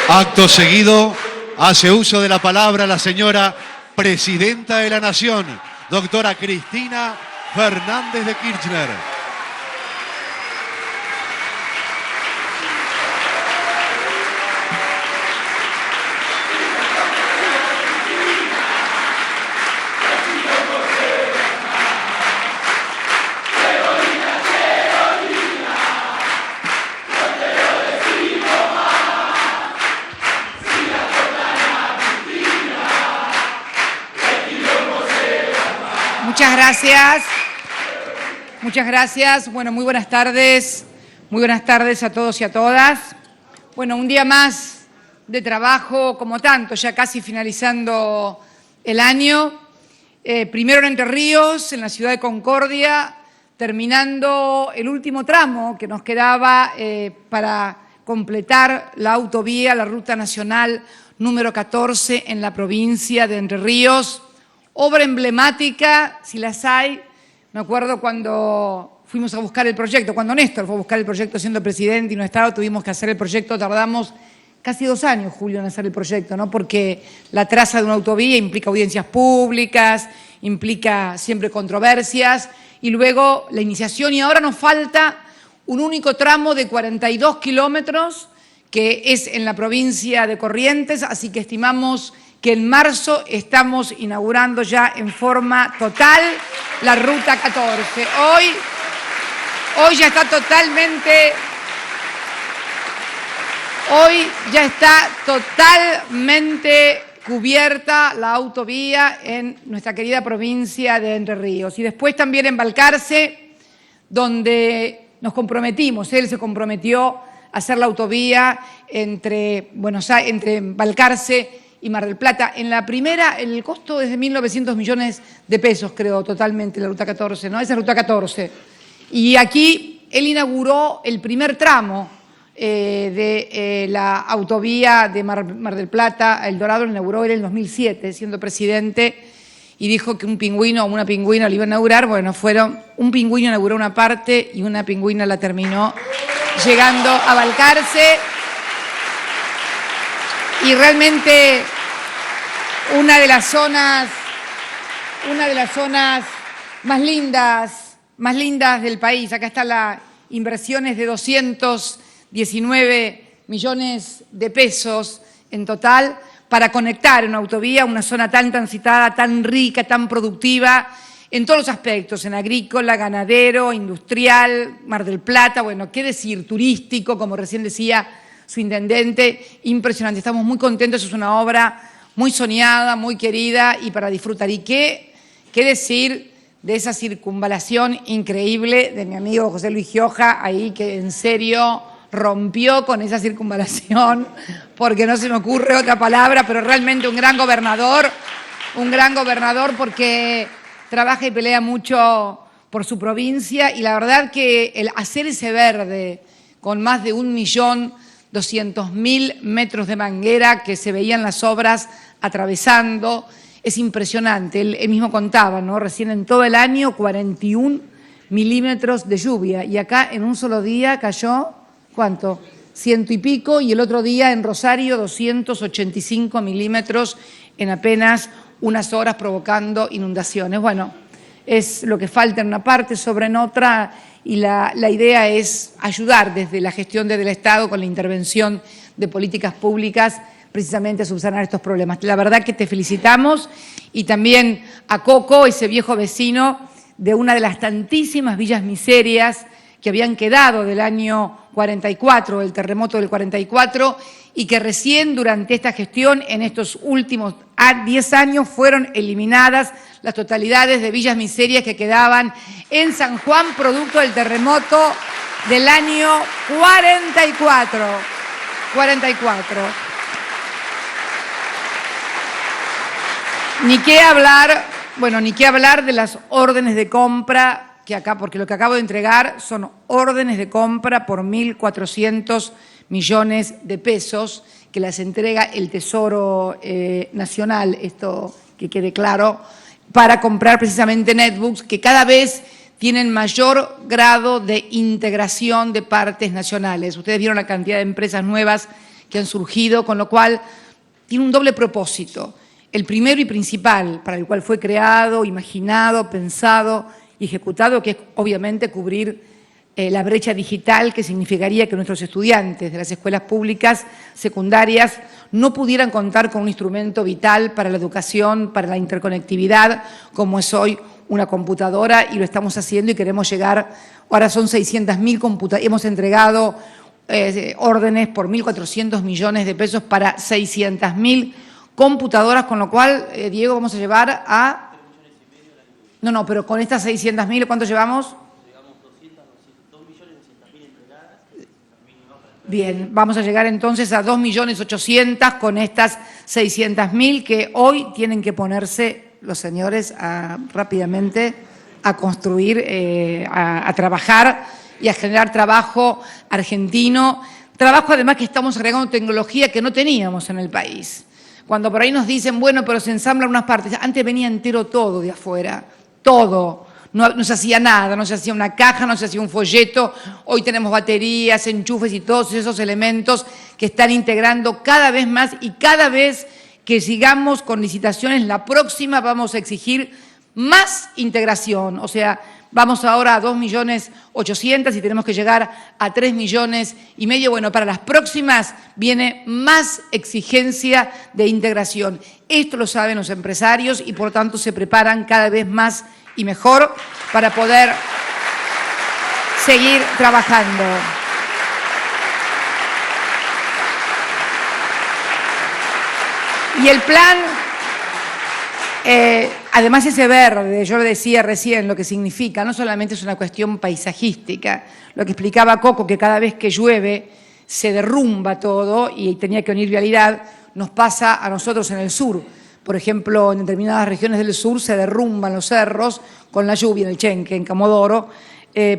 Acto seguido, hace uso de la palabra la señora Presidenta de la Nación, doctora Cristina Fernández de Kirchner. Muchas gracias. Muchas gracias. Bueno, muy buenas tardes. Muy buenas tardes a todos y a todas. Bueno, un día más de trabajo, como tanto, ya casi finalizando el año. Primero en Entre Ríos, en la ciudad de Concordia, terminando el último tramo que nos quedaba para completar la autovía, la Ruta Nacional número 14 en la provincia de Entre Ríos. Obra emblemática, si las hay. Me acuerdo cuando fuimos a buscar el proyecto, cuando Néstor fue a buscar el proyecto siendo presidente y no estaba, tuvimos que hacer el proyecto, tardamos casi 2 años, Julio, en hacer el proyecto, ¿no? Porque la traza de una autovía implica audiencias públicas, implica siempre controversias, y luego la iniciación, y ahora nos falta un único tramo de 42 kilómetros, que es en la provincia de Corrientes, así que estimamos que en marzo estamos inaugurando ya en forma total la Ruta 14. Hoy ya está totalmente cubierta la autovía en nuestra querida provincia de Entre Ríos. Y después también en Balcarce, donde nos comprometimos, él se comprometió a hacer la autovía entre Balcarce y Mar del Plata. En la primera, el costo es de 1.900 millones de pesos, creo, totalmente, la Ruta 14, ¿no? Esa es Ruta 14. Y aquí él inauguró el primer tramo de la autovía de Mar del Plata. El Dorado lo inauguró él en el 2007, siendo presidente, y dijo que un pingüino o una pingüina lo iba a inaugurar. Bueno, un pingüino inauguró una parte y una pingüina la terminó llegando a Balcarce. Y realmente una de las zonas más lindas del país. Acá están las inversiones de 219 millones de pesos en total para conectar en una autovía una zona tan transitada, tan rica, tan productiva en todos los aspectos, en agrícola, ganadero, industrial, Mar del Plata, bueno, qué decir, turístico, como recién decía su intendente, impresionante. Estamos muy contentos, es una obra muy soñada, muy querida y para disfrutar. ¿Y qué decir de esa circunvalación increíble de mi amigo José Luis Gioja, ahí que en serio rompió con esa circunvalación, porque no se me ocurre otra palabra, pero realmente un gran gobernador porque trabaja y pelea mucho por su provincia, y la verdad que el hacer ese verde con más de 1.200.000 metros de manguera que se veían las obras atravesando, es impresionante. Él mismo contaba, ¿no? Recién en todo el año 41 milímetros de lluvia, y acá en un solo día cayó, ¿cuánto? 100 y pico, y el otro día en Rosario 285 milímetros en apenas unas horas, provocando inundaciones. Bueno, es lo que falta en una parte, sobre en otra, y la idea es ayudar desde la gestión desde el Estado con la intervención de políticas públicas precisamente a subsanar estos problemas. La verdad que te felicitamos, y también a Coco, ese viejo vecino de una de las tantísimas villas miserias que habían quedado del año 44, el terremoto del 44, y que recién durante esta gestión, en estos últimos 10 años, fueron eliminadas las totalidades de villas miserias que quedaban en San Juan, producto del terremoto del año 44. Ni qué hablar de las órdenes de compra que acá, porque lo que acabo de entregar son órdenes de compra por 1.400 millones de pesos que las entrega el Tesoro Nacional, esto que quede claro, para comprar precisamente netbooks que cada vez tienen mayor grado de integración de partes nacionales. Ustedes vieron la cantidad de empresas nuevas que han surgido, con lo cual tiene un doble propósito. El primero y principal, para el cual fue creado, imaginado, pensado y ejecutado, que es obviamente cubrir la brecha digital, que significaría que nuestros estudiantes de las escuelas públicas secundarias no pudieran contar con un instrumento vital para la educación, para la interconectividad, como es hoy una computadora, y lo estamos haciendo y queremos llegar, ahora son 600.000 computadoras, hemos entregado órdenes por 1.400 millones de pesos para 600.000 computadoras, con lo cual, Diego, vamos a llevar a... No, pero con estas 600.000, ¿cuánto llevamos? Bien, vamos a llegar entonces a 2.800.000 con estas 600.000 que hoy tienen que ponerse los señores rápidamente a construir, a trabajar y a generar trabajo argentino. Trabajo además que estamos agregando tecnología que no teníamos en el país. Cuando por ahí nos dicen, bueno, pero se ensamblan unas partes. Antes venía entero todo de afuera, todo. No se hacía nada, no se hacía una caja, no se hacía un folleto. Hoy tenemos baterías, enchufes y todos esos elementos que están integrando cada vez más, y cada vez que sigamos con licitaciones, la próxima vamos a exigir más integración. O sea, vamos ahora a 2.800.000 y tenemos que llegar a 3,5 millones. Bueno, para las próximas viene más exigencia de integración. Esto lo saben los empresarios y por tanto se preparan cada vez más y mejor para poder seguir trabajando. Y el plan, además ese verde, yo lo decía recién, lo que significa, no solamente es una cuestión paisajística, lo que explicaba Coco, que cada vez que llueve se derrumba todo y tenía que unir vialidad, nos pasa a nosotros en el sur. Por ejemplo, en determinadas regiones del sur se derrumban los cerros con la lluvia, en el Chenque, en Comodoro,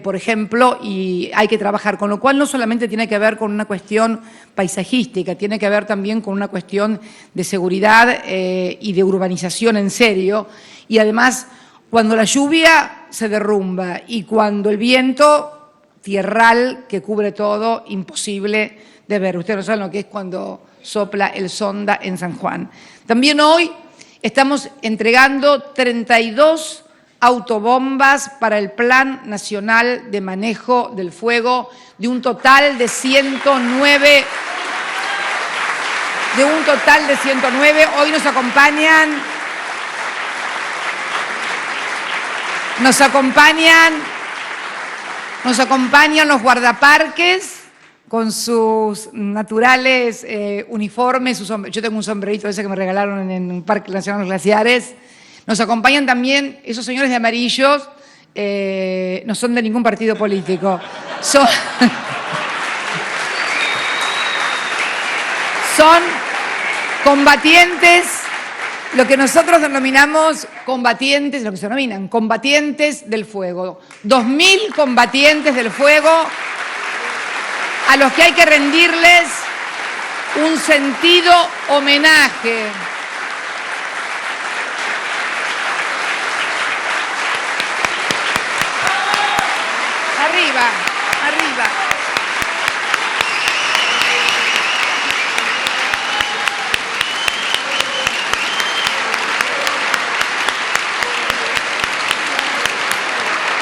por ejemplo, y hay que trabajar. Con lo cual no solamente tiene que ver con una cuestión paisajística, tiene que ver también con una cuestión de seguridad y de urbanización en serio. Y además, cuando la lluvia se derrumba y cuando el viento tierral que cubre todo, imposible de ver. Ustedes no saben lo que es cuando sopla el Sonda en San Juan. También hoy estamos entregando 32 autobombas para el Plan Nacional de Manejo del Fuego, de un total de 109. Hoy nos acompañan los guardaparques con sus naturales uniformes. Yo tengo un sombrerito ese que me regalaron en un Parque Nacional de los Glaciares. Nos acompañan también esos señores de amarillos, no son de ningún partido político. Son combatientes, lo que nosotros denominamos combatientes, lo que se denominan combatientes del fuego. 2.000 combatientes del fuego a los que hay que rendirles un sentido homenaje. Arriba, arriba.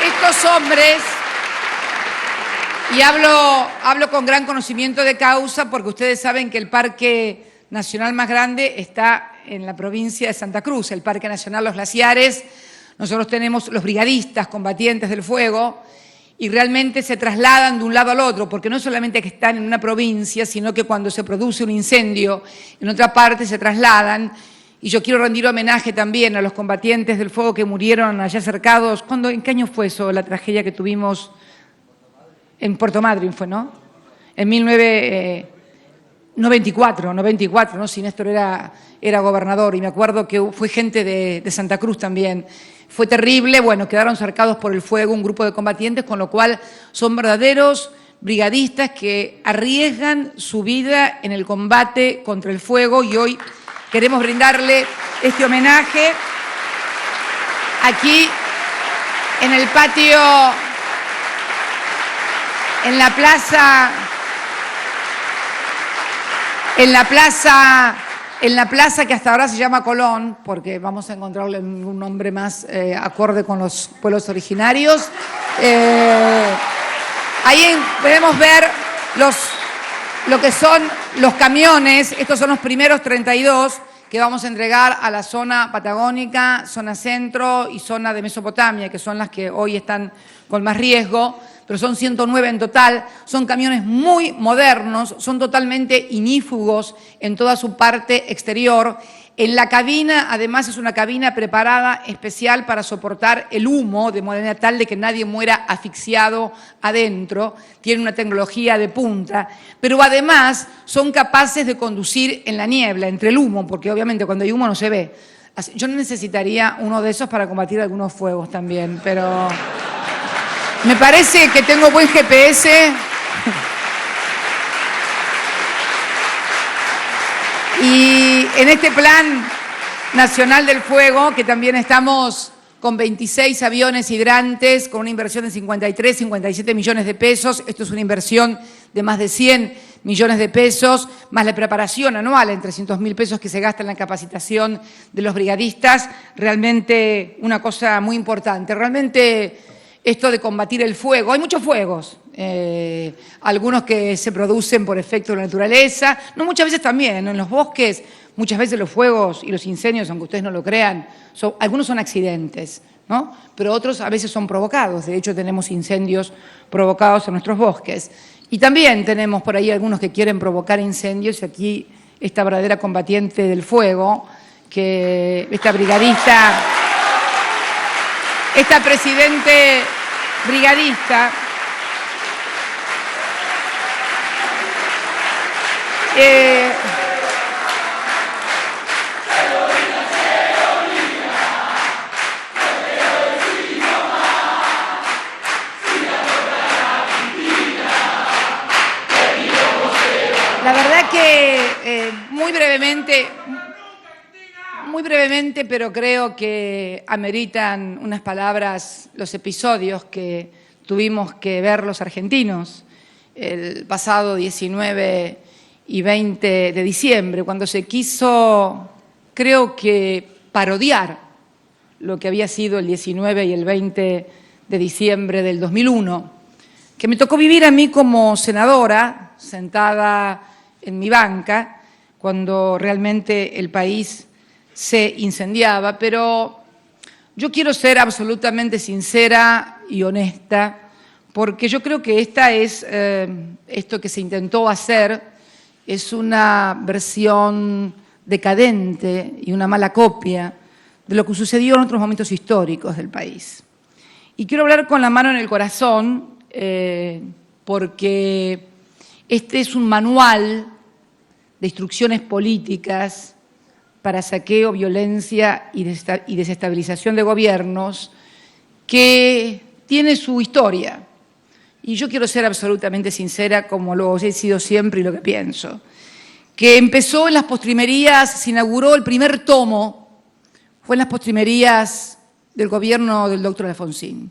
Estos hombres, y hablo con gran conocimiento de causa porque ustedes saben que el Parque Nacional más grande está en la provincia de Santa Cruz, el Parque Nacional Los Glaciares. Nosotros tenemos los brigadistas combatientes del fuego y realmente se trasladan de un lado al otro, porque no es solamente que están en una provincia, sino que cuando se produce un incendio en otra parte se trasladan. Y yo quiero rendir homenaje también a los combatientes del fuego que murieron allá cercados. ¿En qué año fue eso, la tragedia que tuvimos? En Puerto Madryn fue, ¿no? En 1994, ¿no? Si Néstor era gobernador, y me acuerdo que fue gente de Santa Cruz también. Fue terrible, bueno, quedaron cercados por el fuego un grupo de combatientes, con lo cual son verdaderos brigadistas que arriesgan su vida en el combate contra el fuego, y hoy queremos brindarle este homenaje aquí en el patio, en la plaza en la plaza que hasta ahora se llama Colón, porque vamos a encontrarle un nombre más acorde con los pueblos originarios. Ahí podemos ver lo que son los camiones. Estos son los primeros 32 que vamos a entregar a la zona patagónica, zona centro y zona de Mesopotamia, que son las que hoy están con más riesgo, pero son 109 en total. Son camiones muy modernos, son totalmente inífugos en toda su parte exterior. En la cabina, además, es una cabina preparada especial para soportar el humo, de manera tal de que nadie muera asfixiado adentro. Tiene una tecnología de punta, pero además son capaces de conducir en la niebla, entre el humo, porque obviamente cuando hay humo no se ve. Yo necesitaría uno de esos para combatir algunos fuegos también, pero me parece que tengo buen GPS. Y en este Plan Nacional del Fuego, que también estamos con 26 aviones hidrantes, con una inversión de 53, 57 millones de pesos. Esto es una inversión de más de 100 millones de pesos, más la preparación anual en 300.000 pesos que se gasta en la capacitación de los brigadistas. Realmente una cosa muy importante. Realmente esto de combatir el fuego, hay muchos fuegos, algunos que se producen por efecto de la naturaleza, no, muchas veces también, ¿no? En los bosques, muchas veces los fuegos y los incendios, aunque ustedes no lo crean, algunos son accidentes, ¿no? Pero otros a veces son provocados. De hecho, tenemos incendios provocados en nuestros bosques. Y también tenemos por ahí algunos que quieren provocar incendios, y aquí esta verdadera combatiente del fuego, que esta brigadista, esta presidente brigadista, la verdad que muy brevemente, pero creo que ameritan unas palabras los episodios que tuvimos que ver los argentinos el pasado 19 y 20 de diciembre, cuando se quiso, creo que, parodiar lo que había sido el 19 y el 20 de diciembre del 2001, que me tocó vivir a mí como senadora, sentada en mi banca, cuando realmente el país se incendiaba. Pero yo quiero ser absolutamente sincera y honesta, porque yo creo que esto que se intentó hacer es una versión decadente y una mala copia de lo que sucedió en otros momentos históricos del país. Y quiero hablar con la mano en el corazón, porque este es un manual de instrucciones políticas para saqueo, violencia y desestabilización de gobiernos, que tiene su historia. Y yo quiero ser absolutamente sincera, como lo he sido siempre y lo que pienso, que empezó en las postrimerías, se inauguró el primer tomo, fue en las postrimerías del gobierno del doctor Alfonsín.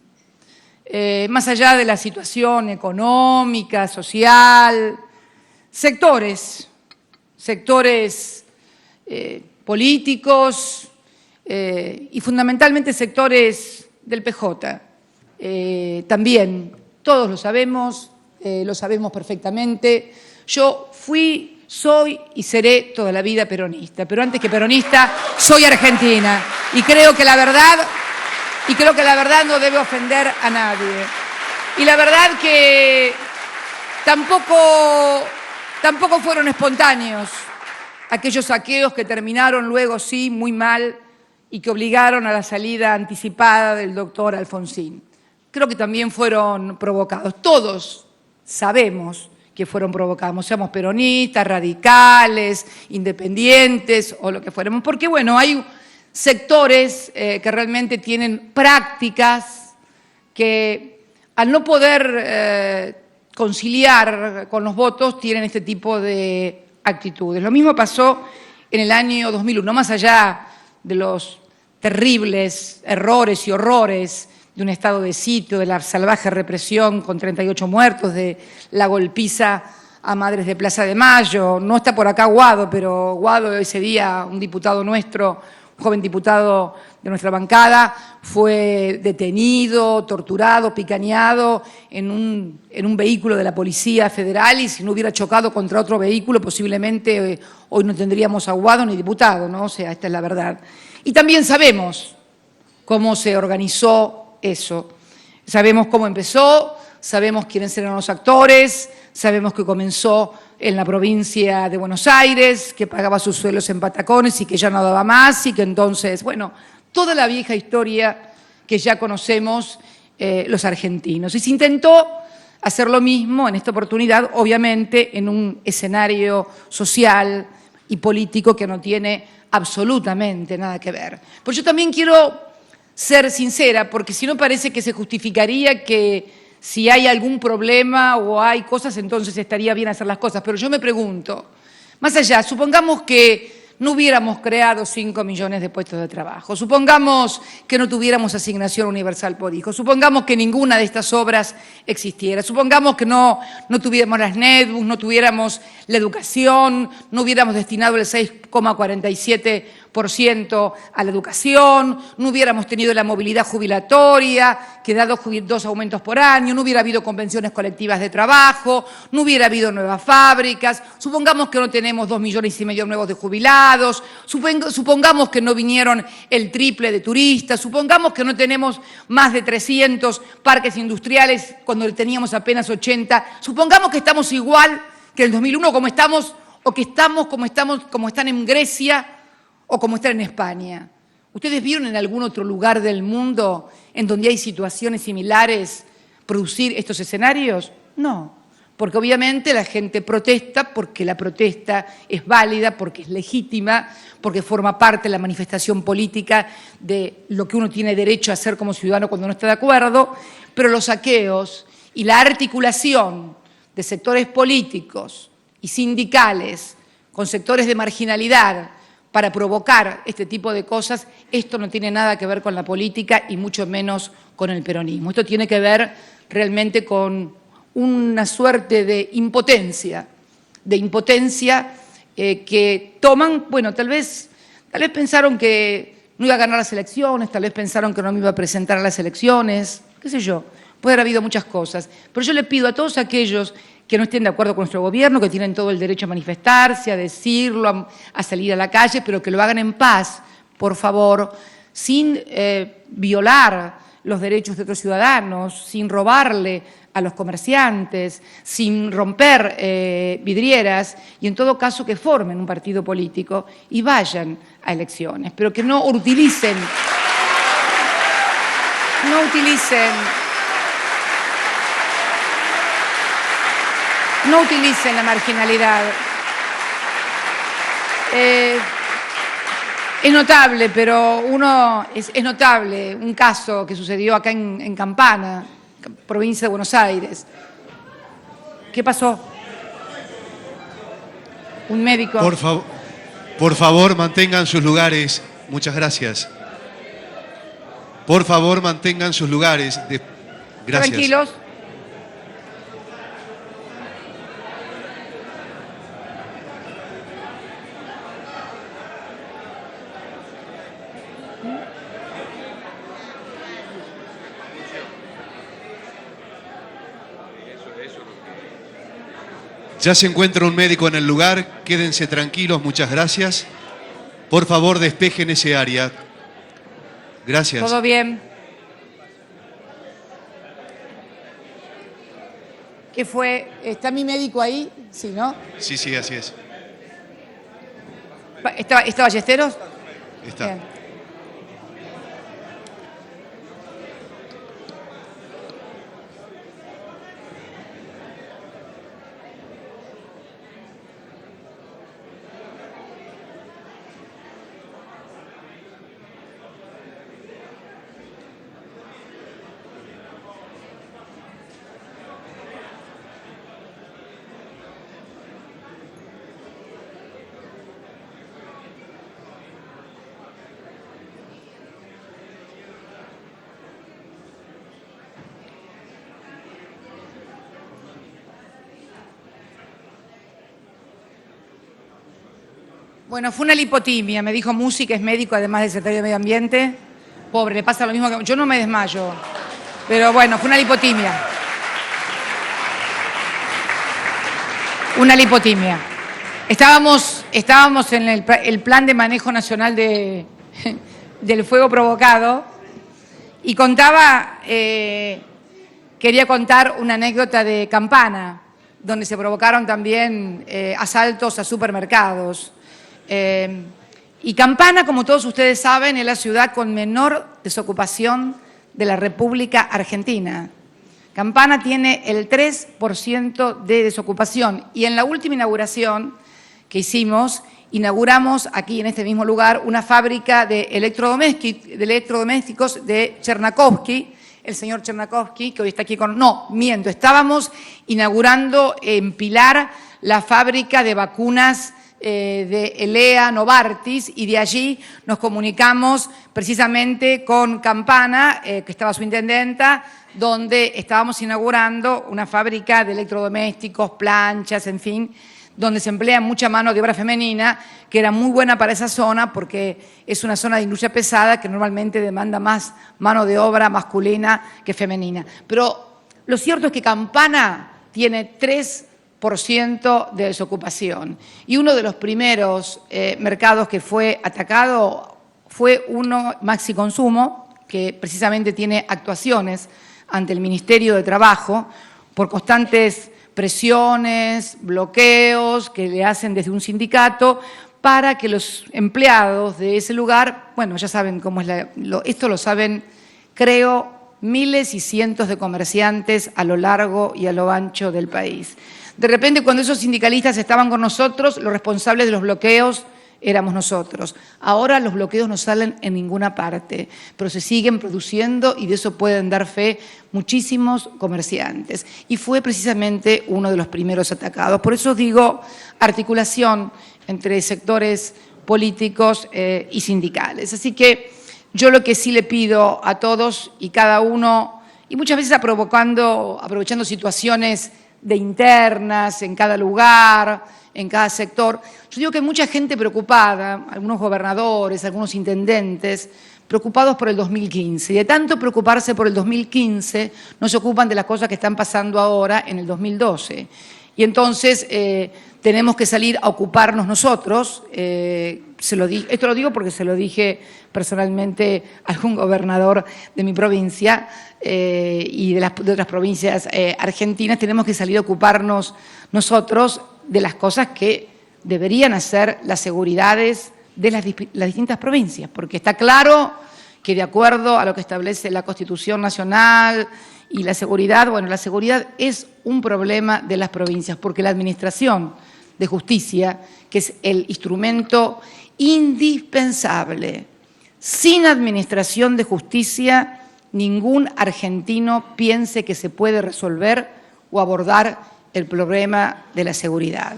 Más allá de la situación económica, social, sectores políticos y fundamentalmente sectores del PJ. También, todos lo sabemos perfectamente. Yo fui, soy y seré toda la vida peronista, pero antes que peronista soy argentina y creo que la verdad no debe ofender a nadie. Y la verdad que tampoco fueron espontáneos aquellos saqueos que terminaron luego, sí, muy mal y que obligaron a la salida anticipada del doctor Alfonsín. Creo que también fueron provocados. Todos sabemos que fueron provocados, seamos peronistas, radicales, independientes o lo que fuéramos. Porque, bueno, hay sectores que realmente tienen prácticas que, al no poder conciliar con los votos, tienen este tipo de actitudes. Lo mismo pasó en el año 2001, más allá de los terribles errores y horrores de un estado de sitio, de la salvaje represión con 38 muertos, de la golpiza a Madres de Plaza de Mayo. No está por acá Guado, pero Guado ese día, un diputado nuestro, un joven diputado de nuestra bancada, fue detenido, torturado, picañado en un vehículo de la Policía Federal, y si no hubiera chocado contra otro vehículo, posiblemente hoy no tendríamos a Guado ni diputado, ¿no? O sea, esta es la verdad. Y también sabemos cómo se organizó eso. Sabemos cómo empezó, sabemos quiénes eran los actores, sabemos que comenzó en la provincia de Buenos Aires, que pagaba sus sueldos en patacones y que ya no daba más, y que entonces, bueno, toda la vieja historia que ya conocemos los argentinos. Y se intentó hacer lo mismo en esta oportunidad, obviamente, en un escenario social y político que no tiene absolutamente nada que ver. Pero yo también quiero ser sincera, porque si no parece que se justificaría que si hay algún problema o hay cosas, entonces estaría bien hacer las cosas. Pero yo me pregunto, más allá, supongamos que no hubiéramos creado 5 millones de puestos de trabajo, supongamos que no tuviéramos asignación universal por hijo, supongamos que ninguna de estas obras existiera, supongamos que no tuviéramos las netbooks, no tuviéramos la educación, no hubiéramos destinado el 6,47% a la educación, no hubiéramos tenido la movilidad jubilatoria, que da 2 aumentos por año, no hubiera habido convenciones colectivas de trabajo, no hubiera habido nuevas fábricas, supongamos que no tenemos 2,5 millones nuevos de jubilados, supongamos que no vinieron el triple de turistas, supongamos que no tenemos más de 300 parques industriales cuando teníamos apenas 80, supongamos que estamos igual que el 2001 como estamos, o que estamos como están en Grecia o como están en España. ¿Ustedes vieron en algún otro lugar del mundo en donde hay situaciones similares producir estos escenarios? No, porque obviamente la gente protesta porque la protesta es válida, porque es legítima, porque forma parte de la manifestación política de lo que uno tiene derecho a hacer como ciudadano cuando no está de acuerdo, pero los saqueos y la articulación de sectores políticos y sindicales con sectores de marginalidad para provocar este tipo de cosas, esto no tiene nada que ver con la política y mucho menos con el peronismo. Esto tiene que ver realmente con una suerte de impotencia que toman, bueno, tal vez pensaron que no iba a ganar las elecciones, tal vez pensaron que no me iba a presentar a las elecciones, qué sé yo, puede haber habido muchas cosas. Pero yo le pido a todos aquellos que no estén de acuerdo con nuestro gobierno, que tienen todo el derecho a manifestarse, a decirlo, a salir a la calle, pero que lo hagan en paz, por favor, sin violar los derechos de otros ciudadanos, sin robarle a los comerciantes, sin romper vidrieras, y en todo caso que formen un partido político y vayan a elecciones, pero que no utilicen la marginalidad. Es notable, pero es notable un caso que sucedió acá en Campana, provincia de Buenos Aires. ¿Qué pasó? Un médico. Por favor, mantengan sus lugares. Muchas gracias. Por favor, mantengan sus lugares. Gracias. Tranquilos. Ya se encuentra un médico en el lugar, quédense tranquilos, muchas gracias. Por favor, despejen ese área. Gracias. ¿Todo bien? ¿Qué fue? ¿Está mi médico ahí? Sí, ¿no? Sí, así es. ¿Está Ballesteros? Está. Bien. Bueno, fue una lipotimia, me dijo música, es médico, además de secretario de Medio Ambiente. Pobre, le pasa lo mismo que... Yo no me desmayo, pero bueno, fue una lipotimia. Una lipotimia. Estábamos en el plan de manejo nacional del fuego provocado y quería contar una anécdota de Campana, donde se provocaron también asaltos a supermercados. Y Campana, como todos ustedes saben, es la ciudad con menor desocupación de la República Argentina. Campana tiene el 3% de desocupación y en la última inauguración que hicimos, inauguramos aquí en este mismo lugar una fábrica de electrodomésticos de Chernakovsky, el señor Chernakovsky, que hoy está aquí con... No, miento, estábamos inaugurando en Pilar la fábrica de vacunas de Elea Novartis y de allí nos comunicamos precisamente con Campana, que estaba su intendenta, donde estábamos inaugurando una fábrica de electrodomésticos, planchas, en fin, donde se emplea mucha mano de obra femenina, que era muy buena para esa zona porque es una zona de industria pesada que normalmente demanda más mano de obra masculina que femenina. Pero lo cierto es que Campana tiene 3% de desocupación y uno de los primeros mercados que fue atacado fue uno, Maxi Consumo, que precisamente tiene actuaciones ante el Ministerio de Trabajo por constantes presiones, bloqueos que le hacen desde un sindicato para que los empleados de ese lugar, bueno, ya saben cómo es esto lo saben, creo, miles y cientos de comerciantes a lo largo y a lo ancho del país. De repente, cuando esos sindicalistas estaban con nosotros, los responsables de los bloqueos éramos nosotros. Ahora los bloqueos no salen en ninguna parte, pero se siguen produciendo y de eso pueden dar fe muchísimos comerciantes. Y fue precisamente uno de los primeros atacados. Por eso digo articulación entre sectores políticos y sindicales. Así que yo lo que sí le pido a todos y cada uno, y muchas veces aprovechando situaciones de internas en cada lugar, en cada sector. Yo digo que hay mucha gente preocupada, algunos gobernadores, algunos intendentes, preocupados por el 2015. Y de tanto preocuparse por el 2015, no se ocupan de las cosas que están pasando ahora en el 2012. Y entonces tenemos que salir a ocuparnos nosotros. Esto lo digo porque se lo dije personalmente a algún gobernador de mi provincia y de otras provincias argentinas. Tenemos que salir a ocuparnos nosotros de las cosas que deberían hacer las seguridades de las distintas provincias, porque está claro que de acuerdo a lo que establece la Constitución Nacional y la seguridad, bueno, la seguridad es un problema de las provincias, porque la Administración de Justicia, que es el instrumento indispensable, sin Administración de Justicia, ningún argentino piense que se puede resolver o abordar el problema de la seguridad.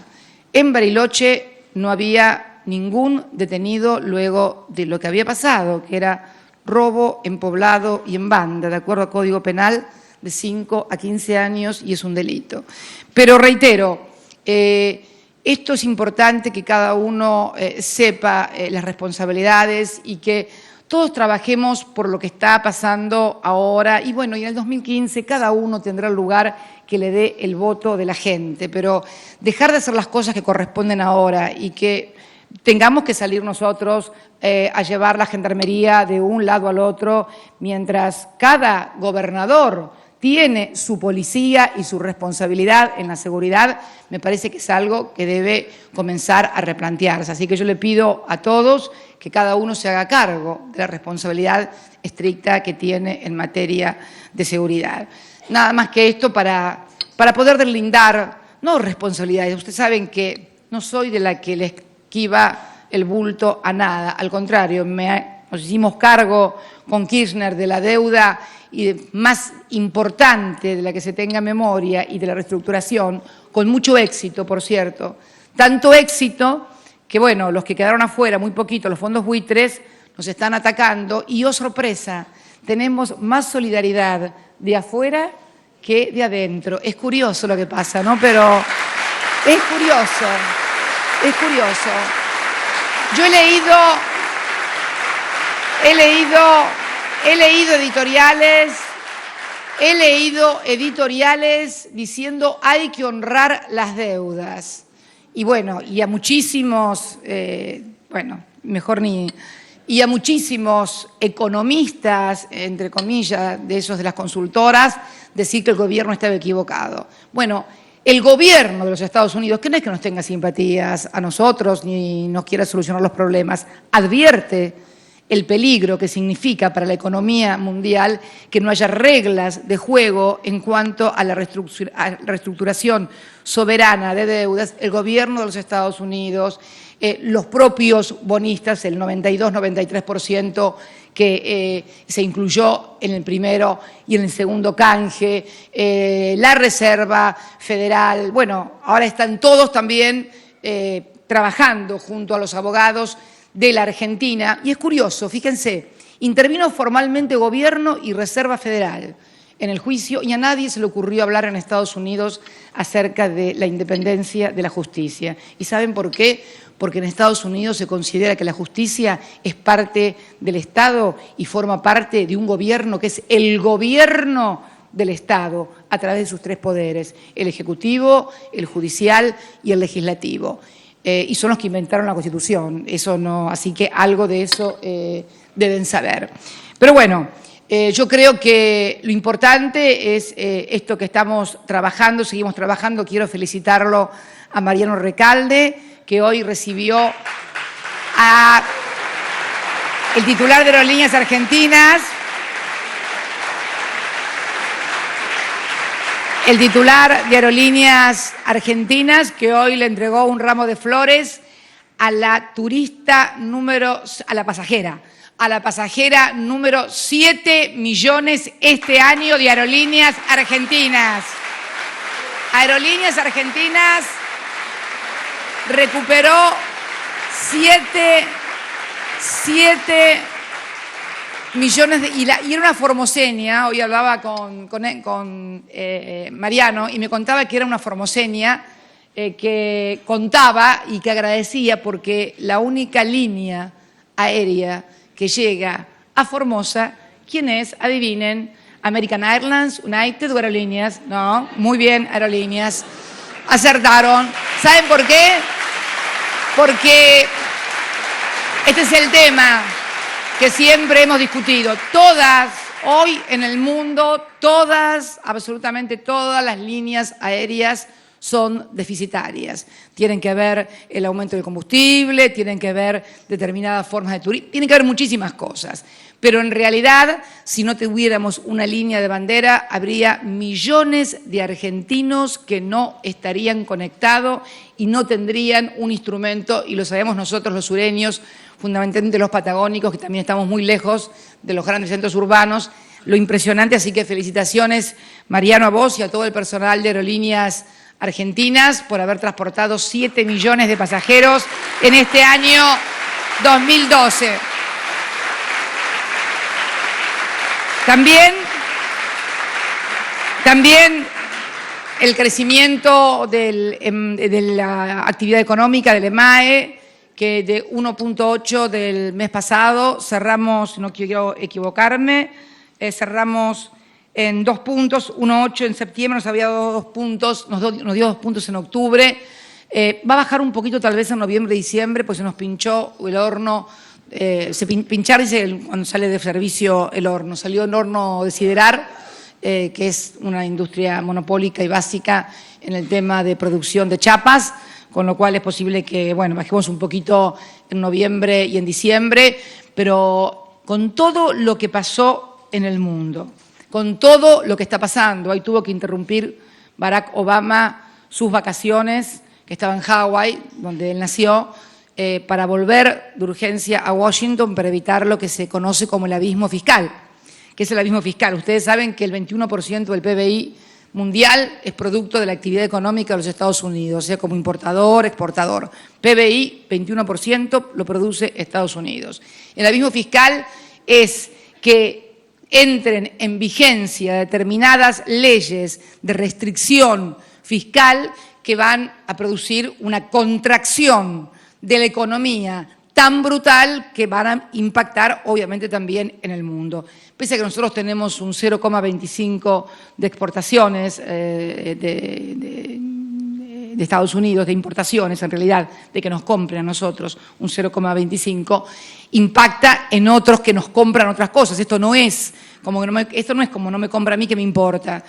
En Bariloche no había ningún detenido luego de lo que había pasado, que era robo en poblado y en banda, de acuerdo al Código Penal, de 5 a 15 años y es un delito. Pero reitero, esto es importante que cada uno sepa las responsabilidades y que todos trabajemos por lo que está pasando ahora y bueno, y en el 2015 cada uno tendrá el lugar que le dé el voto de la gente, pero dejar de hacer las cosas que corresponden ahora y que tengamos que salir nosotros a llevar la gendarmería de un lado al otro, mientras cada gobernador tiene su policía y su responsabilidad en la seguridad, me parece que es algo que debe comenzar a replantearse. Así que yo le pido a todos que cada uno se haga cargo de la responsabilidad estricta que tiene en materia de seguridad. Nada más que esto para poder deslindar, no responsabilidades. Ustedes saben que no soy de la que le esquiva el bulto a nada. Al contrario, nos hicimos cargo con Kirchner de la deuda y más importante de la que se tenga memoria y de la reestructuración, con mucho éxito, por cierto. Tanto éxito que, bueno, los que quedaron afuera, muy poquito, los fondos buitres, nos están atacando y, oh sorpresa, tenemos más solidaridad de afuera que de adentro. Es curioso lo que pasa, ¿no? Pero es curioso, es curioso. Yo he leído editoriales diciendo hay que honrar las deudas. Y bueno, y a muchísimos, y a muchísimos economistas, entre comillas, de esos de las consultoras, decir que el gobierno estaba equivocado. Bueno, el gobierno de los Estados Unidos, que no es que nos tenga simpatías a nosotros ni nos quiera solucionar los problemas, advierte el peligro que significa para la economía mundial que no haya reglas de juego en cuanto a la reestructuración soberana de deudas. El gobierno de los Estados Unidos, los propios bonistas, el 92-93% que se incluyó en el primero y en el segundo canje, la Reserva Federal, bueno, ahora están todos también trabajando junto a los abogados de la Argentina. Y es curioso, fíjense, intervino formalmente gobierno y Reserva Federal en el juicio y a nadie se le ocurrió hablar en Estados Unidos acerca de la independencia de la justicia. ¿Y saben por qué? Porque en Estados Unidos se considera que la justicia es parte del Estado y forma parte de un gobierno que es el gobierno del Estado a través de sus tres poderes, el Ejecutivo, el Judicial y el Legislativo. Y son los que inventaron la Constitución, eso no, así que algo de eso deben saber. Pero bueno, yo creo que lo importante es esto que estamos trabajando, seguimos trabajando. Quiero felicitarlo a Mariano Recalde, que hoy recibió a el titular de Aerolíneas Argentinas, el titular de Aerolíneas Argentinas, que hoy le entregó un ramo de flores a la pasajera número 7 millones este año de Aerolíneas Argentinas. Aerolíneas Argentinas recuperó 7 millones y era una formosenia. Hoy hablaba con Mariano y me contaba que era una formosenia que contaba y que agradecía porque la única línea aérea que llega a Formosa, ¿quién es? Adivinen, American Airlines, United o Aerolíneas. No, muy bien, Aerolíneas. Acertaron. ¿Saben por qué? Porque este es el tema que siempre hemos discutido. Todas, hoy en el mundo, absolutamente todas las líneas aéreas son deficitarias. Tienen que ver el aumento del combustible, tienen que ver determinadas formas de turismo, tienen que ver muchísimas cosas. Pero en realidad, si no tuviéramos una línea de bandera, habría millones de argentinos que no estarían conectados y no tendrían un instrumento, y lo sabemos nosotros los sureños, fundamentalmente los patagónicos, que también estamos muy lejos de los grandes centros urbanos. Lo impresionante, así que felicitaciones, Mariano, a vos y a todo el personal de Aerolíneas Argentinas por haber transportado 7 millones de pasajeros en este año 2012. También el crecimiento de la actividad económica del EMAE, que de 1.8 del mes pasado cerramos, no quiero equivocarme, cerramos en 2 puntos, 1.8 en septiembre, nos había dado 2 puntos, nos dio 2 puntos en octubre. Va a bajar un poquito tal vez en noviembre, diciembre, pues se nos pinchó el horno. Pinchar dice cuando sale de servicio el horno. Salió el horno de Siderar, que es una industria monopólica y básica en el tema de producción de chapas, con lo cual es posible que, bueno, bajemos un poquito en noviembre y en diciembre, pero con todo lo que pasó en el mundo, con todo lo que está pasando, ahí tuvo que interrumpir Barack Obama sus vacaciones, que estaba en Hawái, donde él nació, para volver de urgencia a Washington para evitar lo que se conoce como el abismo fiscal. ¿Qué es el abismo fiscal? Ustedes saben que el 21% del PBI mundial es producto de la actividad económica de los Estados Unidos, o sea, como importador, exportador. PBI, 21% lo produce Estados Unidos. El abismo fiscal es que entren en vigencia determinadas leyes de restricción fiscal que van a producir una contracción de la economía tan brutal que van a impactar obviamente también en el mundo. Pese a que nosotros tenemos un 0,25 de exportaciones de Estados Unidos, de importaciones en realidad, de que nos compren a nosotros un 0,25, impacta en otros que nos compran otras cosas. Esto no es como no me compra a mí que me importa,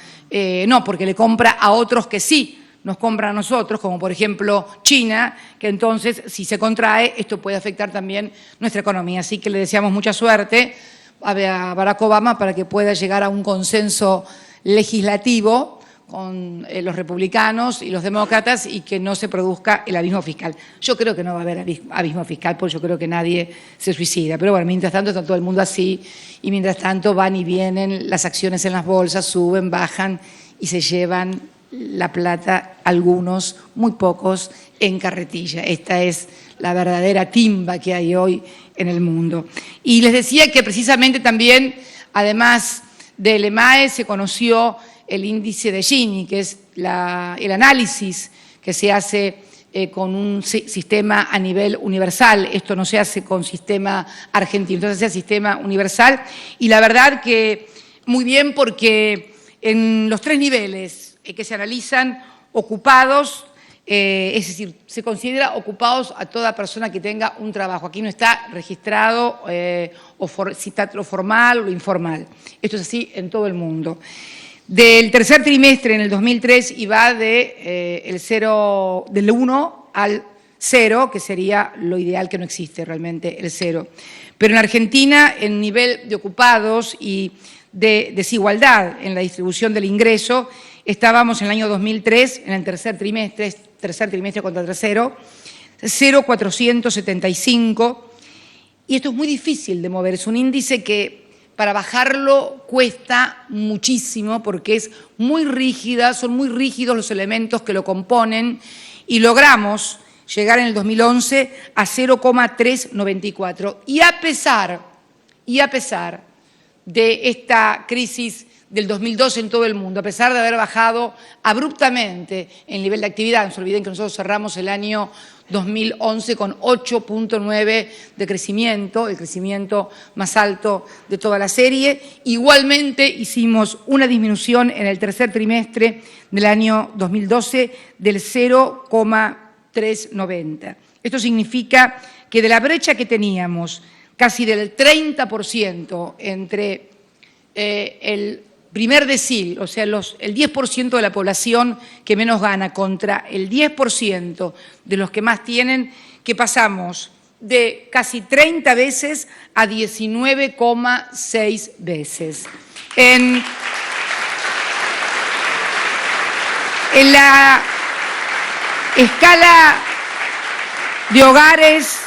no, porque le compra a otros que sí nos compran a nosotros, como por ejemplo China, que entonces si se contrae esto puede afectar también nuestra economía. Así que le deseamos mucha suerte a Barack Obama para que pueda llegar a un consenso legislativo con los republicanos y los demócratas y que no se produzca el abismo fiscal. Yo creo que no va a haber abismo fiscal porque yo creo que nadie se suicida. Pero bueno, mientras tanto está todo el mundo así y mientras tanto van y vienen las acciones en las bolsas, suben, bajan y se llevan la plata, algunos, muy pocos, en carretilla. Esta es la verdadera timba que hay hoy en el mundo. Y les decía que precisamente también, además del EMAE, se conoció el índice de Gini, que es el análisis que se hace con un sistema a nivel universal. Esto no se hace con sistema argentino, entonces se hace sistema universal. Y la verdad que muy bien porque en los 3 niveles que se analizan ocupados, es decir, se considera ocupados a toda persona que tenga un trabajo. Aquí no está registrado si está lo formal o lo informal. Esto es así en todo el mundo. Del tercer trimestre en el 2003 y va del 1 al 0, que sería lo ideal, que no existe realmente el 0. Pero en Argentina, el nivel de ocupados y de desigualdad en la distribución del ingreso, estábamos en el año 2003, en el tercer trimestre contra tercero, 0,475, y esto es muy difícil de mover, es un índice que para bajarlo cuesta muchísimo porque es muy rígida, son muy rígidos los elementos que lo componen y logramos llegar en el 2011 a 0,394. Y a pesar de esta crisis del 2012 en todo el mundo, a pesar de haber bajado abruptamente el nivel de actividad, no se olviden que nosotros cerramos el año 2011 con 8,9 de crecimiento, el crecimiento más alto de toda la serie. Igualmente hicimos una disminución en el tercer trimestre del año 2012 del 0,390. Esto significa que de la brecha que teníamos, casi del 30% entre el primer decil, o sea, el 10% de la población que menos gana contra el 10% de los que más tienen, que pasamos de casi 30 veces a 19,6 veces. En la escala de hogares,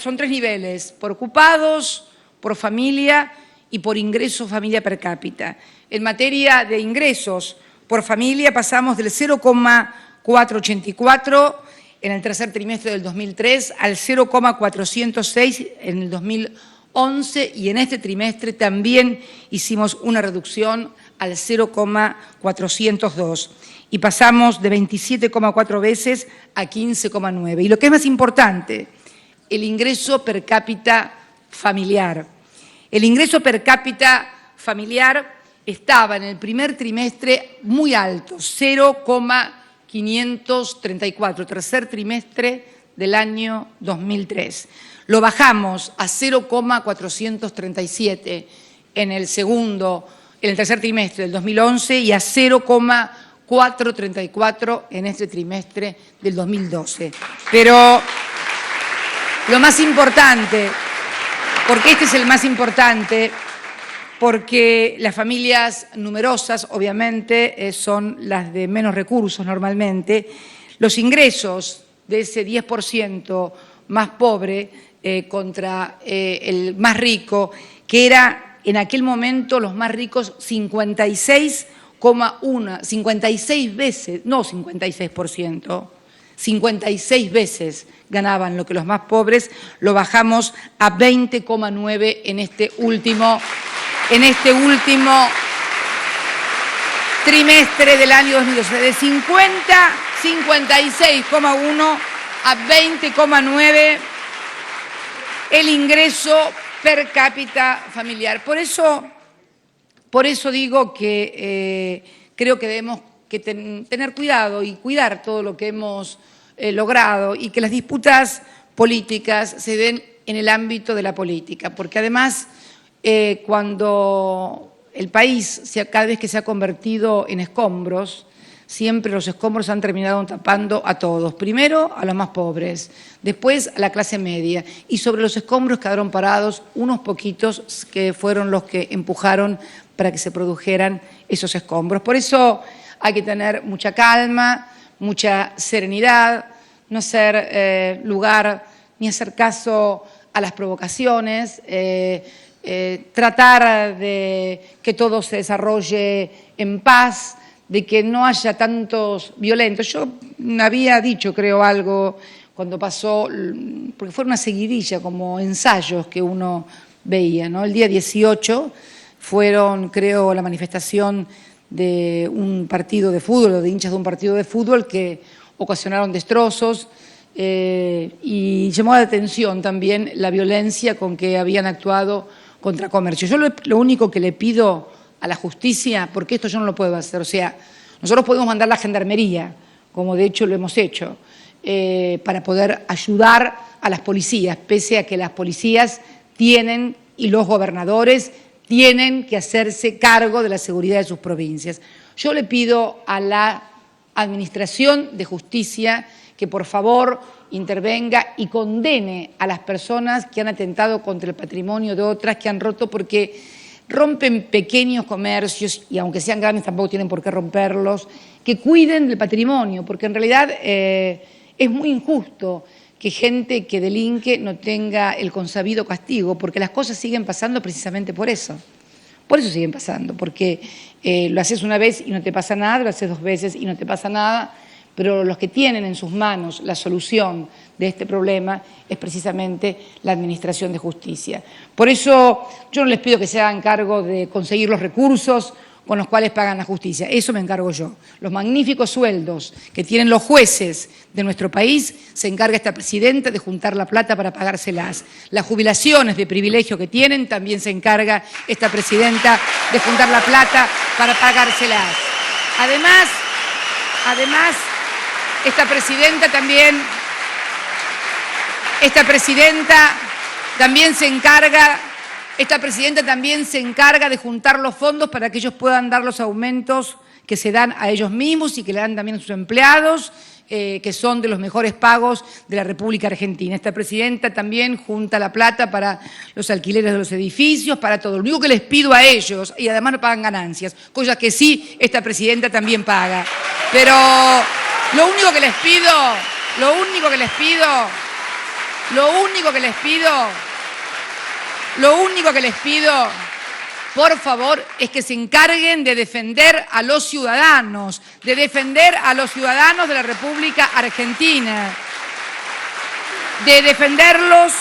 son 3 niveles: por ocupados, por familia y por ingreso familia per cápita. En materia de ingresos por familia pasamos del 0,484 en el tercer trimestre del 2003 al 0,406 en el 2011 y en este trimestre también hicimos una reducción al 0,402 y pasamos de 27,4 veces a 15,9. Y lo que es más importante, el ingreso per cápita familiar. El ingreso per cápita familiar estaba en el primer trimestre muy alto, 0,534, tercer trimestre del año 2003. Lo bajamos a 0,437 en el tercer trimestre del 2011 y a 0,434 en este trimestre del 2012. Pero lo más importante, porque este es el más importante, porque las familias numerosas, obviamente, son las de menos recursos normalmente, los ingresos de ese 10% más pobre contra el más rico, que era en aquel momento los más ricos 56 veces ganaban lo que los más pobres, lo bajamos a 20,9 en este último trimestre del año 2012, de 56,1 a 20,9 el ingreso per cápita familiar. Por eso digo que creo que debemos tener cuidado y cuidar todo lo que hemos logrado y que las disputas políticas se den en el ámbito de la política, porque además cuando el país, cada vez que se ha convertido en escombros, siempre los escombros han terminado tapando a todos. Primero a los más pobres, después a la clase media. Y sobre los escombros quedaron parados unos poquitos que fueron los que empujaron para que se produjeran esos escombros. Por eso hay que tener mucha calma, mucha serenidad, no hacer lugar ni hacer caso a las provocaciones, tratar de que todo se desarrolle en paz, de que no haya tantos violentos. Yo había dicho, creo, algo cuando pasó, porque fue una seguidilla, como ensayos que uno veía, ¿no? El día 18 fueron, creo, la manifestación de un partido de fútbol, o de hinchas de un partido de fútbol que ocasionaron destrozos y llamó la atención también la violencia con que habían actuado contra comercio. Yo lo único que le pido a la justicia, porque esto yo no lo puedo hacer, o sea, nosotros podemos mandar la gendarmería, como de hecho lo hemos hecho, para poder ayudar a las policías, pese a que las policías tienen, y los gobernadores tienen que hacerse cargo de la seguridad de sus provincias. Yo le pido a la Administración de Justicia que por favor intervenga y condene a las personas que han atentado contra el patrimonio de otras, que han roto, porque rompen pequeños comercios y aunque sean grandes tampoco tienen por qué romperlos, que cuiden del patrimonio, porque en realidad es muy injusto que gente que delinque no tenga el consabido castigo, porque las cosas siguen pasando precisamente por eso. Por eso siguen pasando, porque lo haces una vez y no te pasa nada, lo haces 2 veces y no te pasa nada, pero los que tienen en sus manos la solución de este problema es precisamente la Administración de Justicia. Por eso yo no les pido que se hagan cargo de conseguir los recursos con los cuales pagan la justicia, eso me encargo yo. Los magníficos sueldos que tienen los jueces de nuestro país, se encarga esta presidenta de juntar la plata para pagárselas. Las jubilaciones de privilegio que tienen, también se encarga esta presidenta de juntar la plata para pagárselas. Además, esta presidenta también se encarga de juntar los fondos para que ellos puedan dar los aumentos que se dan a ellos mismos y que le dan también a sus empleados, que son de los mejores pagos de la República Argentina. Esta presidenta también junta la plata para los alquileres de los edificios, para todo. Lo único que les pido a ellos, y además no pagan ganancias, cosas que sí esta presidenta también paga. Pero lo único que les pido, por favor, es que se encarguen de defender a los ciudadanos, de la República Argentina, de defenderlos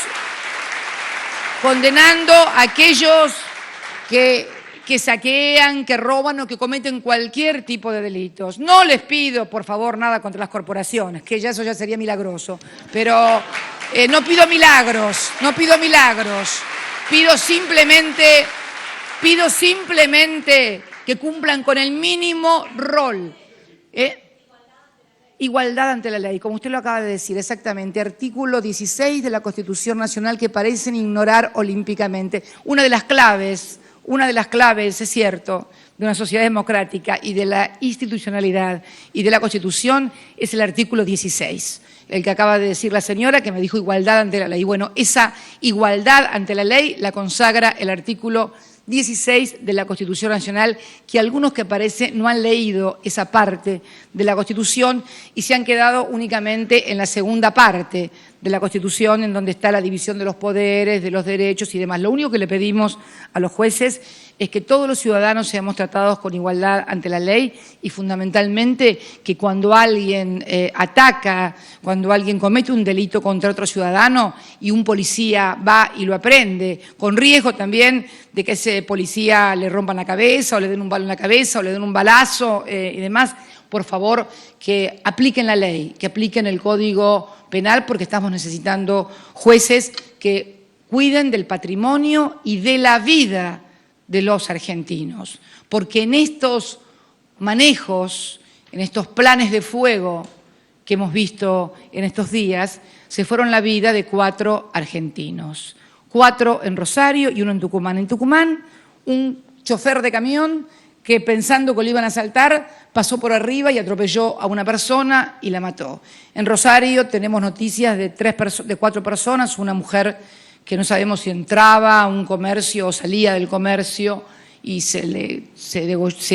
condenando a aquellos que saquean, que roban o que cometen cualquier tipo de delitos. No les pido, por favor, nada contra las corporaciones, que eso ya sería milagroso, pero no pido milagros. Pido simplemente que cumplan con el mínimo rol. Igualdad ante la ley, como usted lo acaba de decir, exactamente, artículo 16 de la Constitución Nacional que parecen ignorar olímpicamente. Una de las claves, es cierto, de una sociedad democrática y de la institucionalidad y de la Constitución es el artículo 16, el que acaba de decir la señora, que me dijo igualdad ante la ley. Bueno, esa igualdad ante la ley la consagra el artículo 16 de la Constitución Nacional, que algunos que parece no han leído esa parte de la Constitución y se han quedado únicamente en la segunda parte de la Constitución, en donde está la división de los poderes, de los derechos y demás. Lo único que le pedimos a los jueces es que todos los ciudadanos seamos tratados con igualdad ante la ley y fundamentalmente que cuando alguien ataca, cuando alguien comete un delito contra otro ciudadano y un policía va y lo aprehende, con riesgo también de que ese policía le rompan la cabeza o le den un balo en la cabeza o le den un balazo y demás, por favor, que apliquen la ley, que apliquen el Código Penal, porque estamos necesitando jueces que cuiden del patrimonio y de la vida de los argentinos, porque en estos manejos, en estos planes de fuego que hemos visto en estos días, se fueron la vida de 4 argentinos, 4 en Rosario y 1 en Tucumán. En Tucumán, un chofer de camión que pensando que lo iban a asaltar, pasó por arriba y atropelló a una persona y la mató. En Rosario tenemos noticias de 4 personas, una mujer que no sabemos si entraba a un comercio o salía del comercio y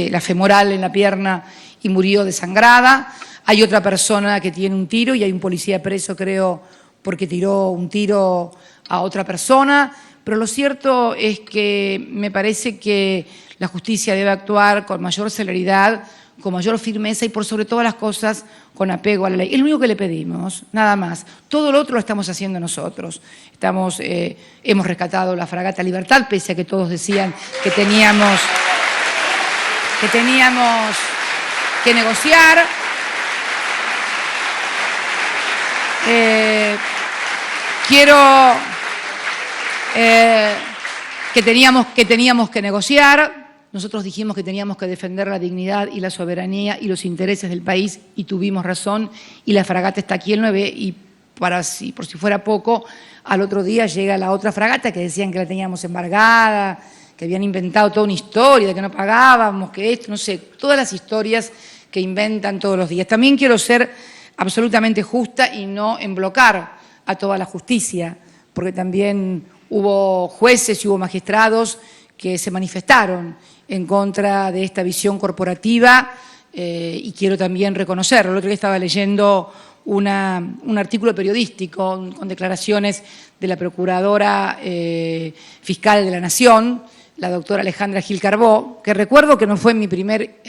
la femoral en la pierna y murió desangrada. Hay otra persona que tiene un tiro y hay un policía preso, creo, porque tiró un tiro a otra persona. Pero lo cierto es que me parece que la justicia debe actuar con mayor celeridad, con mayor firmeza y por sobre todas las cosas con apego a la ley. Es lo único que le pedimos, nada más. Todo lo otro lo estamos haciendo nosotros. Hemos rescatado la fragata Libertad, pese a que todos decían que teníamos que negociar. Que teníamos que negociar. Nosotros dijimos que teníamos que defender la dignidad y la soberanía y los intereses del país y tuvimos razón y la fragata está aquí el 9 y por si fuera poco, al otro día llega la otra fragata que decían que la teníamos embargada, que habían inventado toda una historia de que no pagábamos, que esto, no sé, todas las historias que inventan todos los días. También quiero ser absolutamente justa y no emblocar a toda la justicia, porque también hubo jueces y hubo magistrados que se manifestaron en contra de esta visión corporativa y quiero también reconocerlo. El otro día estaba leyendo un artículo periodístico con declaraciones de la Procuradora Fiscal de la Nación, la doctora Alejandra Gil Carbó, que recuerdo que no fue mi primer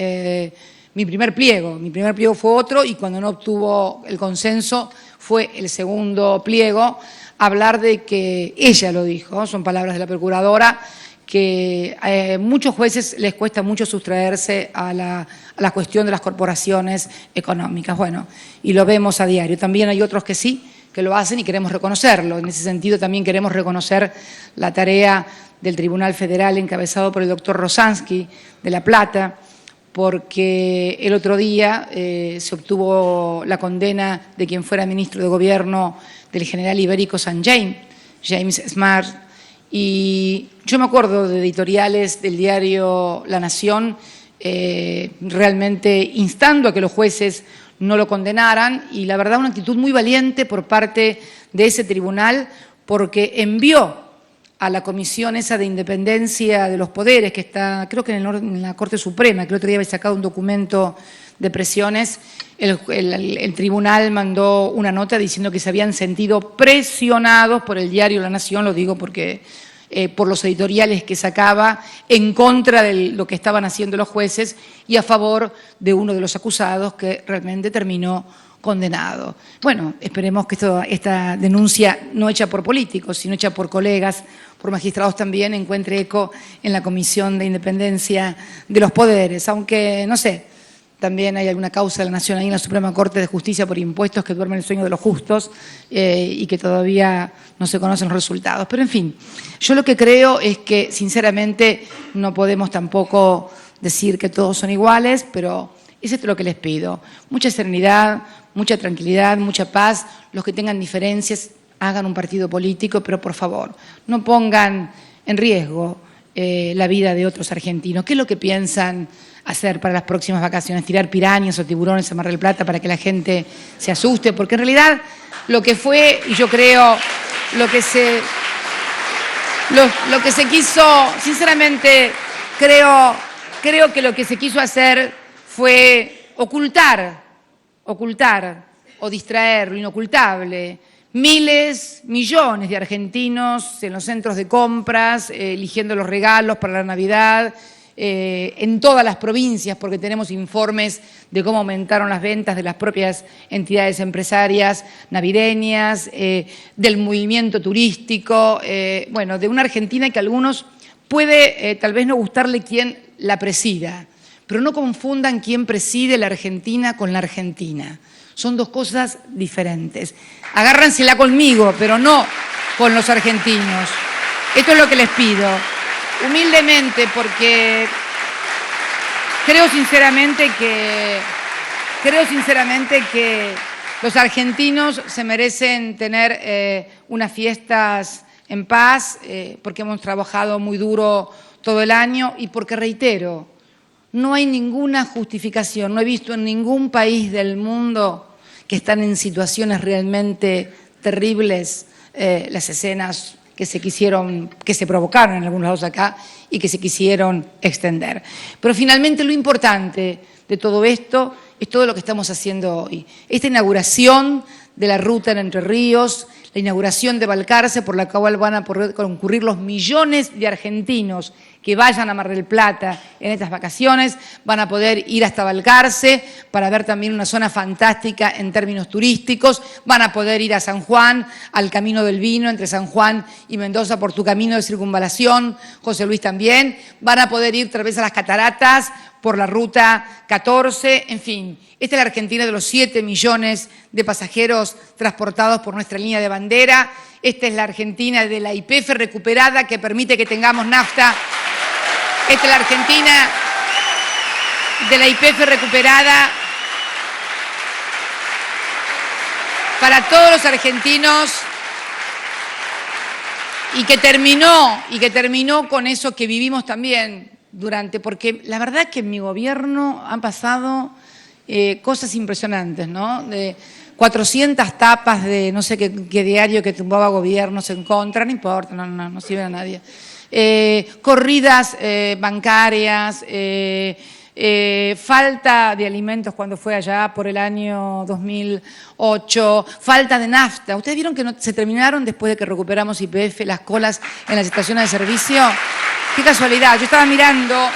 pliego. Mi primer pliego fue otro y cuando no obtuvo el consenso fue el segundo pliego, hablar de que, ella lo dijo, son palabras de la Procuradora, que a muchos jueces les cuesta mucho sustraerse a la cuestión de las corporaciones económicas. Bueno, y lo vemos a diario. También hay otros que sí, que lo hacen y queremos reconocerlo. En ese sentido también queremos reconocer la tarea del Tribunal Federal encabezado por el doctor Rosansky de La Plata, porque el otro día se obtuvo la condena de quien fuera ministro de Gobierno del general ibérico St. James Smart, y yo me acuerdo de editoriales del diario La Nación realmente instando a que los jueces no lo condenaran, y la verdad una actitud muy valiente por parte de ese tribunal, porque envió a la comisión esa de independencia de los poderes, que está creo que en la Corte Suprema, que el otro día había sacado un documento de presiones, el tribunal mandó una nota diciendo que se habían sentido presionados por el diario La Nación, lo digo porque por los editoriales que sacaba en contra de lo que estaban haciendo los jueces y a favor de uno de los acusados que realmente terminó condenado. Bueno, esperemos que esta denuncia no hecha por políticos, sino hecha por colegas, por magistrados también, encuentre eco en la Comisión de Independencia de los Poderes, aunque, no sé, también hay alguna causa de la Nación ahí en la Suprema Corte de Justicia por impuestos que duermen el sueño de los justos y que todavía no se conocen los resultados. Pero, en fin, yo lo que creo es que, sinceramente, no podemos tampoco decir que todos son iguales, pero es esto lo que les pido. Mucha serenidad, mucha tranquilidad, mucha paz. Los que tengan diferencias, hagan un partido político, pero, por favor, no pongan en riesgo la vida de otros argentinos. ¿Qué es lo que piensan hacer para las próximas vacaciones? ¿Tirar pirañas o tiburones a Mar del Plata para que la gente se asuste? Porque en realidad lo que fue, y yo creo, lo que se quiso, sinceramente, creo que lo que se quiso hacer fue ocultar o distraer lo inocultable. Miles, millones de argentinos en los centros de compras, eligiendo los regalos para la Navidad, en todas las provincias, porque tenemos informes de cómo aumentaron las ventas de las propias entidades empresarias navideñas, del movimiento turístico, de una Argentina que a algunos puede tal vez no gustarle quien la presida, pero no confundan quién preside la Argentina con la Argentina. Son dos cosas diferentes. Agárransela conmigo, pero no con los argentinos. Esto es lo que les pido, humildemente, porque creo sinceramente que los argentinos se merecen tener unas fiestas en paz, porque hemos trabajado muy duro todo el año y porque, reitero, no hay ninguna justificación, no he visto en ningún país del mundo que están en situaciones realmente terribles las escenas que se provocaron en algunos lados acá y que se quisieron extender. Pero finalmente lo importante de todo esto es todo lo que estamos haciendo hoy. Esta inauguración de la ruta en Entre Ríos, la inauguración de Balcarce, por la cual van a poder concurrir los millones de argentinos que vayan a Mar del Plata en estas vacaciones, van a poder ir hasta Balcarce para ver también una zona fantástica en términos turísticos, van a poder ir a San Juan, al Camino del Vino, entre San Juan y Mendoza por tu camino de circunvalación, José Luis también, van a poder ir tal vez a las cataratas por la ruta 14, en fin. Esta es la Argentina de los 7 millones de pasajeros transportados por nuestra línea de bandera. Esta es la Argentina de la YPF recuperada que permite que tengamos nafta. Esta es la Argentina de la YPF recuperada para todos los argentinos y que terminó con eso que vivimos también porque la verdad que en mi gobierno han pasado cosas impresionantes, ¿no? De 400 tapas de no sé qué diario que tumbaba gobiernos en contra, no importa, no sirve a nadie. Corridas bancarias, falta de alimentos cuando fue allá por el año 2008, falta de nafta. ¿Ustedes vieron que no se terminaron después de que recuperamos YPF las colas en las estaciones de servicio? Qué casualidad, yo estaba mirando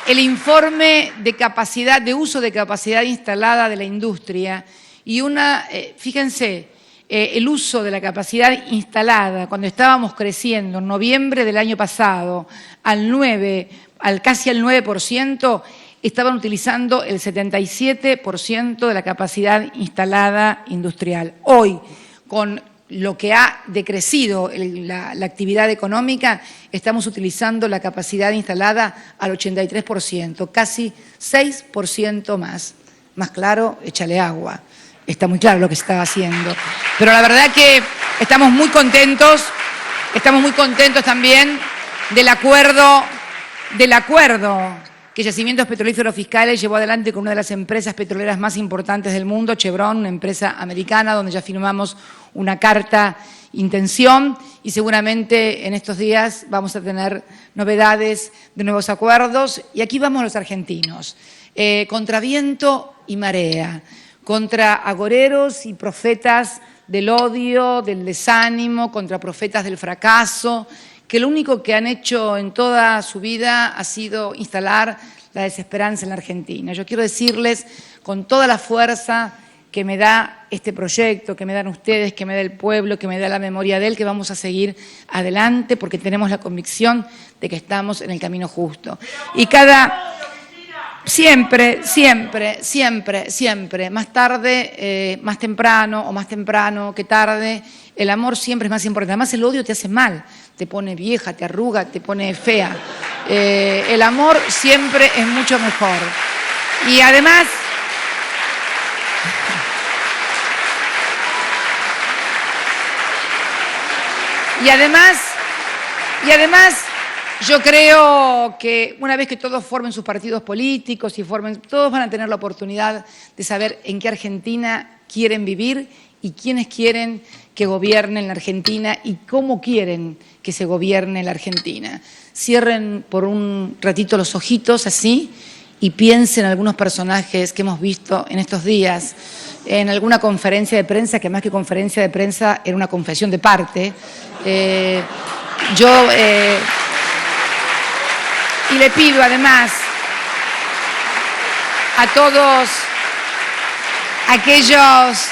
el informe de uso de capacidad instalada de la industria y fíjense, el uso de la capacidad instalada cuando estábamos creciendo en noviembre del año pasado casi al 9%, estaban utilizando el 77% de la capacidad instalada industrial. Hoy, con lo que ha decrecido la actividad económica, estamos utilizando la capacidad instalada al 83%, casi 6% más. Más claro, échale agua. Está muy claro lo que se está haciendo. Pero la verdad que estamos muy contentos también del acuerdo que Yacimientos Petrolíferos Fiscales llevó adelante con una de las empresas petroleras más importantes del mundo, Chevron, una empresa americana, donde ya firmamos una carta intención y seguramente en estos días vamos a tener novedades de nuevos acuerdos. Y aquí vamos los argentinos, contra viento y marea, contra agoreros y profetas del odio, del desánimo, contra profetas del fracaso, que lo único que han hecho en toda su vida ha sido instalar la desesperanza en la Argentina. Yo quiero decirles con toda la fuerza que me da este proyecto, que me dan ustedes, que me da el pueblo, que me da la memoria de él, que vamos a seguir adelante porque tenemos la convicción de que estamos en el camino justo. Y siempre, más tarde, más temprano o más temprano que tarde, el amor siempre es más importante. Además, el odio te hace mal, te pone vieja, te arruga, te pone fea. El amor siempre es mucho mejor. Y además, yo creo que una vez que todos formen sus partidos políticos todos van a tener la oportunidad de saber en qué Argentina quieren vivir y quiénes quieren que gobiernen la Argentina y cómo quieren que se gobierne la Argentina. Cierren por un ratito los ojitos así y piensen en algunos personajes que hemos visto en estos días, en alguna conferencia de prensa, que más que conferencia de prensa era una confesión de parte. Y le pido además a todos aquellos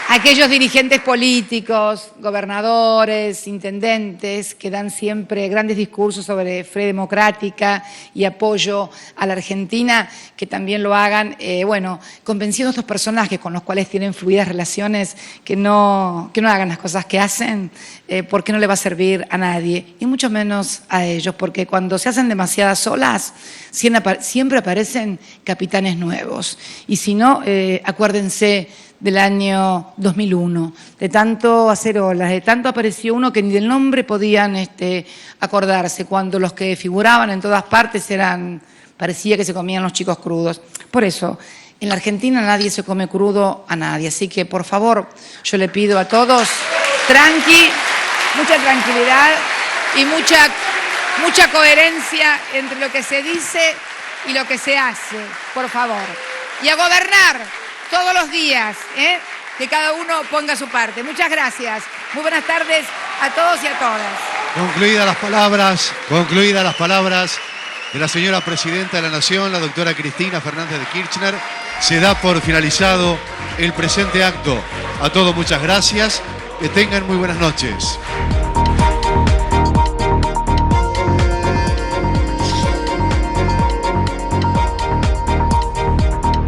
aquellos dirigentes políticos, gobernadores, intendentes, que dan siempre grandes discursos sobre fe democrática y apoyo a la Argentina, que también lo hagan, convenciendo a estos personajes con los cuales tienen fluidas relaciones, que no hagan las cosas que hacen, porque no le va a servir a nadie, y mucho menos a ellos, porque cuando se hacen demasiadas olas, siempre aparecen capitanes nuevos. Y si no, acuérdense del año 2001, de tanto hacer olas, de tanto apareció uno que ni del nombre podían acordarse, cuando los que figuraban en todas partes parecía que se comían los chicos crudos. Por eso, en la Argentina nadie se come crudo a nadie, así que por favor, yo le pido a todos, mucha tranquilidad y mucha coherencia entre lo que se dice y lo que se hace, por favor. Y a gobernar todos los días, que cada uno ponga su parte. Muchas gracias. Muy buenas tardes a todos y a todas. Concluidas las palabras de la señora Presidenta de la Nación, la doctora Cristina Fernández de Kirchner, se da por finalizado el presente acto. A todos muchas gracias. Que tengan muy buenas noches.